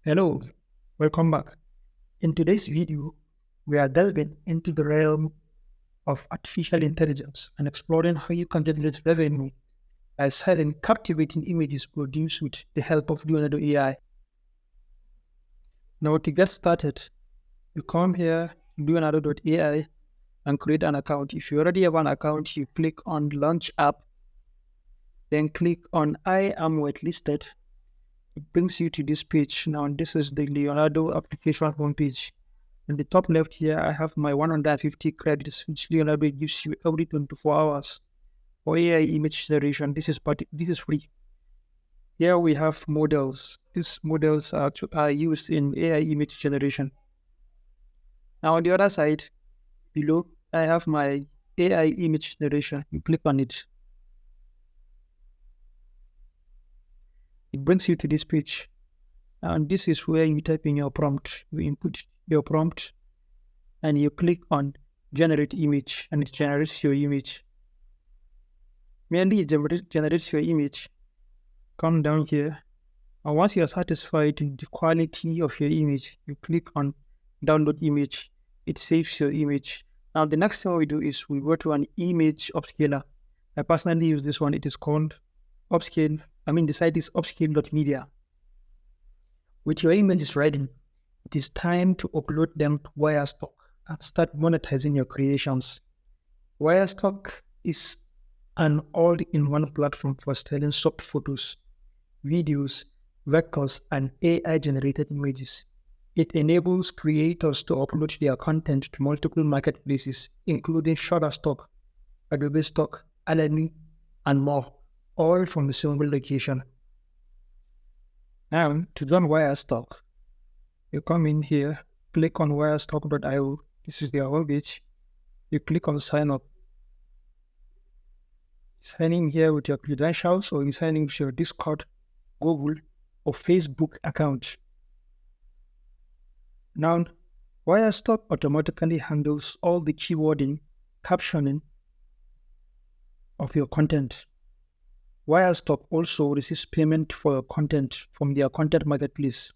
Hello, welcome back. In today's video, we are delving into the realm of artificial intelligence and exploring how you can generate revenue by selling captivating images produced with the help of Leonardo.AI. Now, to get started, you come here, Leonardo.AI, and create an account. If you already have an account, you click on Launch App, then click on I am whitelisted. It brings you to this page. Now, this is the Leonardo application homepage. In the top left here, I have my 150 credits, which Leonardo gives you every 24 hours for AI image generation. This is free. Here we have models. These models are used in AI image generation. Now on the other side, below, I have my AI image generation. You click on it. It brings you to this page. And this is where you type in your prompt. You input your prompt and you click on generate image, and it generates your image. Mainly it generates your image. Come down here, and once you are satisfied with the quality of your image, you click on download image. It saves your image. Now the next thing we do is we go to an image upscaler. I personally use this one. It is called upscale. The site is upscale.media. With your images ready, it is time to upload them to Wirestock and start monetizing your creations. Wirestock is an all-in-one platform for selling stock photos, videos, vectors, and AI-generated images. It enables creators to upload their content to multiple marketplaces, including Shutterstock, Adobe Stock, Alani, and more, all from a single location. Now, to join Wirestock, you come in here, click on wirestock.io. This is their homepage. You click on sign up. Sign in here with your credentials, or you sign in with your Discord, Google, or Facebook account. Now, Wirestock automatically handles all the keywording, captioning of your content. Wirestock also receives payment for your content from their content marketplace.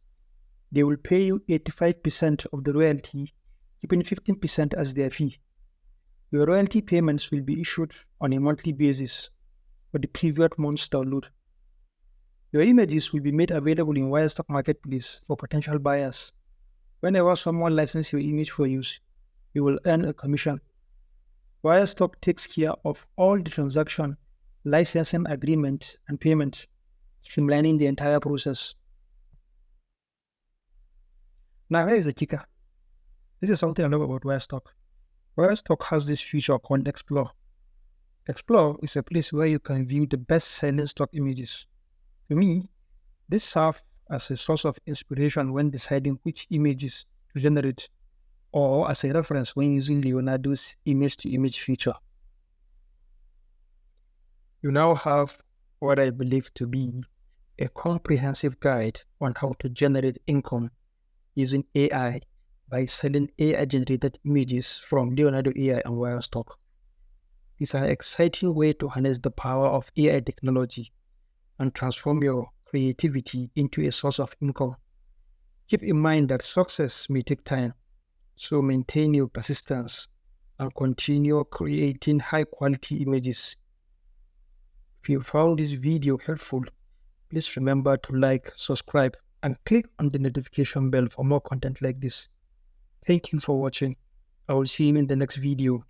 They will pay you 85% of the royalty, keeping 15% as their fee. Your royalty payments will be issued on a monthly basis for the previous month's download. Your images will be made available in Wirestock Marketplace for potential buyers. Whenever someone licenses your image for use, you will earn a commission. Wirestock takes care of all the transaction, licensing agreement, and payment, streamlining the entire process. Now, here is the kicker. This is something I love about Wirestock. Wirestock has this feature called Explore. Explore is a place where you can view the best-selling stock images. To me, this serves as a source of inspiration when deciding which images to generate, or as a reference when using Leonardo's image-to-image feature. You now have what I believe to be a comprehensive guide on how to generate income using AI by selling AI-generated images from Leonardo.AI and Wirestock. It's an exciting way to harness the power of AI technology and transform your creativity into a source of income. Keep in mind that success may take time, so maintain your persistence and continue creating high-quality images. If you found this video helpful, please remember to like, subscribe, and click on the notification bell for more content like this. Thank you for watching. I will see you in the next video.